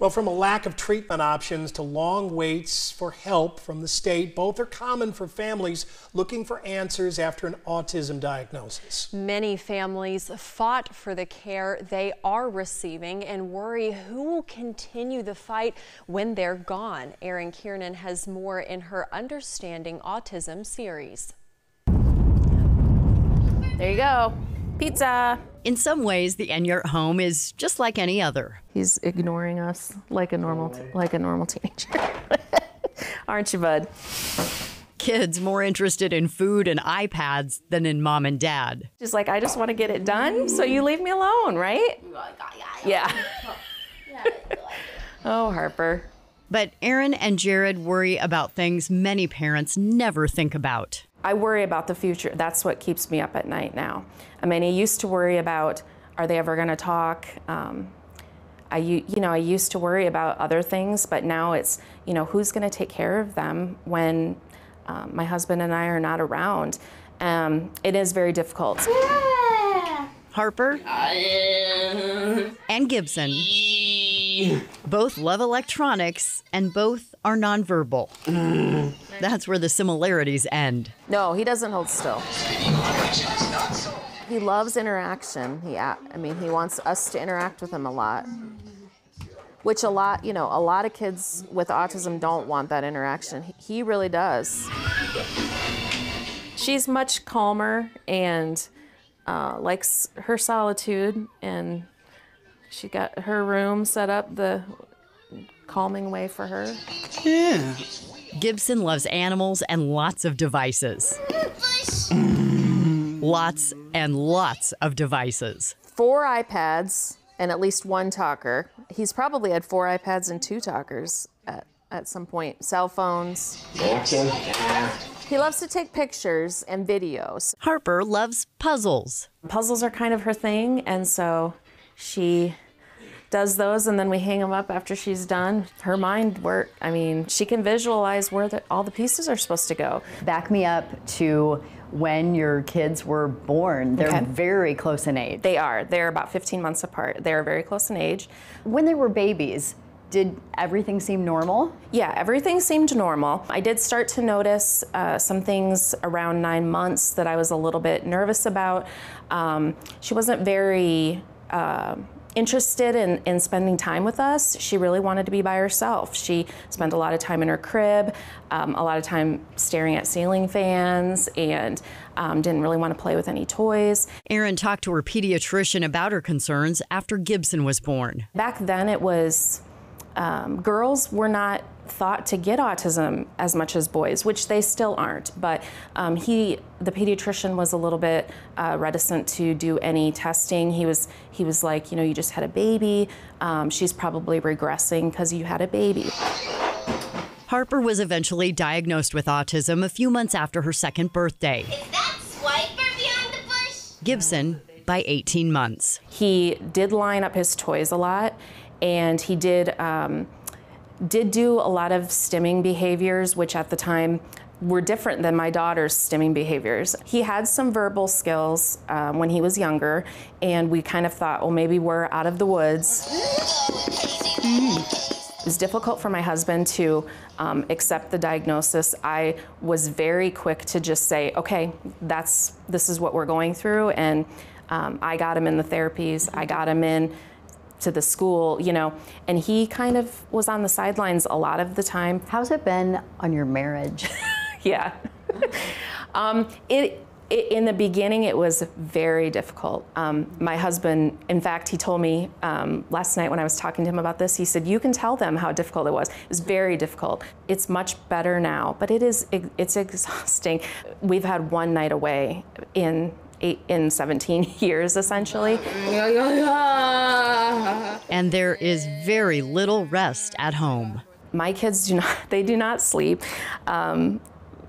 Well, from a lack of treatment options to long waits for help from the state, both are common for families looking for answers after an autism diagnosis. Many families fought for the care they are receiving and worry who will continue the fight when they're gone. Erin Kiernan has more in her Understanding Autism series. There you go. Pizza. In some ways, the Enyart home is just like any other. He's ignoring us like a normal teenager. Aren't you, bud? Kids more interested in food and iPads than in mom and dad. Just like, I just want to get it done, so you leave me alone, right? Yeah. Oh, Harper. But Erin and Jared worry about things many parents never think about. I worry about the future. That's what keeps me up at night now. I mean, I used to worry about, are they ever going to talk? I used to worry about other things, but now it's, who's going to take care of them when my husband and I are not around? It is very difficult. Harper and Gibson both love electronics and both are nonverbal. That's where the similarities end. No, he doesn't hold still. He loves interaction. He wants us to interact with him a lot, which a lot of kids with autism don't want that interaction. He really does. She's much calmer and likes her solitude, and she got her room set up the calming way for her. Yeah. Gibson loves animals and lots of devices. Lots and lots of devices. 4 iPads and at least 1 talker. He's probably had 4 iPads and 2 talkers at some point. Cell phones. He loves to take pictures and videos. Harper loves puzzles. Puzzles are kind of her thing, and so she does those, and then we hang them up after she's done. Her mind work, she can visualize where all the pieces are supposed to go. Back me up to when your kids were born. They're very close in age. They are. They're about 15 months apart. They're very close in age. When they were babies, did everything seem normal? Yeah, everything seemed normal. I did start to notice some things around 9 months that I was a little bit nervous about. She wasn't very interested in spending time with us. She really wanted to be by herself. She spent a lot of time in her crib, a lot of time staring at ceiling fans, and didn't really want to play with any toys. Erin talked to her pediatrician about her concerns after Gibson was born. Back then it was, girls were not thought to get autism as much as boys, which they still aren't. But the pediatrician was a little bit reticent to do any testing. He was like, you just had a baby. She's probably regressing because you had a baby. Harper was eventually diagnosed with autism a few months after her 2nd birthday. Is that Swiper behind the bush? Gibson by 18 months. He did line up his toys a lot, and he did do a lot of stimming behaviors, which at the time were different than my daughter's stimming behaviors. He had some verbal skills when he was younger, and we kind of thought, well, maybe we're out of the woods. It was difficult for my husband to accept the diagnosis. I was very quick to just say, okay, this is what we're going through, and I got him in the therapies, I got him in to the school, and he kind of was on the sidelines a lot of the time. How's it been on your marriage? Yeah. In the beginning, it was very difficult. My husband, in fact, he told me last night when I was talking to him about this, he said, you can tell them how difficult it was. It was very difficult. It's much better now, but it's exhausting. We've had 1 night away in 17 years, essentially. And there is very little rest at home. My kids do not sleep.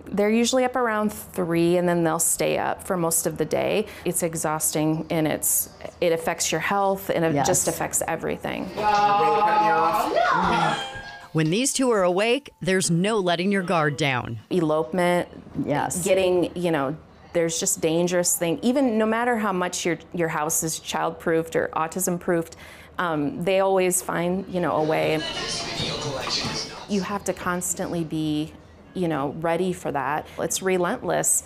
They're usually up around 3, and then they'll stay up for most of the day. It's exhausting, and it affects your health, and it just affects everything. When these two are awake, there's no letting your guard down. Elopement, getting, there's just dangerous things. Even no matter how much your house is child-proofed or autism-proofed, They always find, a way. You have to constantly be, ready for that. It's relentless.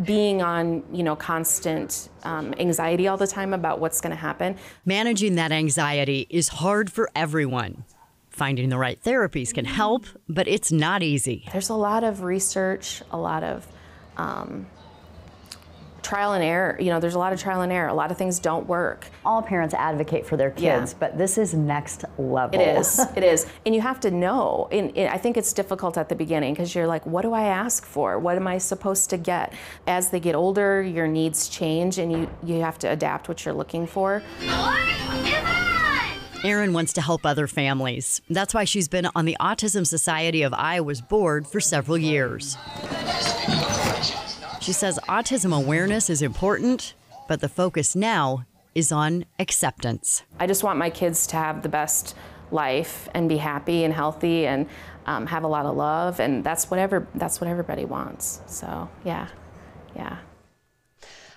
Being on, constant anxiety all the time about what's going to happen. Managing that anxiety is hard for everyone. Finding the right therapies can help, but it's not easy. There's a lot of research, a lot of trial and error. There's a lot of trial and error. A lot of things don't work. All parents advocate for their kids, but this is next level. It is. It is. And you have to know. And I think it's difficult at the beginning because you're like, what do I ask for? What am I supposed to get? As they get older, your needs change and you have to adapt what you're looking for. Erin wants to help other families. That's why she's been on the Autism Society of Iowa's board for several years. She says autism awareness is important, but the focus now is on acceptance. I just want my kids to have the best life and be happy and healthy and have a lot of love, and that's what everybody wants. So yeah.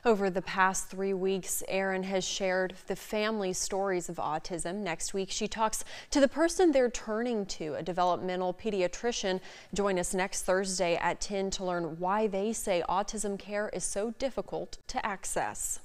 Over the past 3 weeks, Erin has shared the family stories of autism. Next week, she talks to the person they're turning to, a developmental pediatrician. Join us next Thursday at 10 to learn why they say autism care is so difficult to access.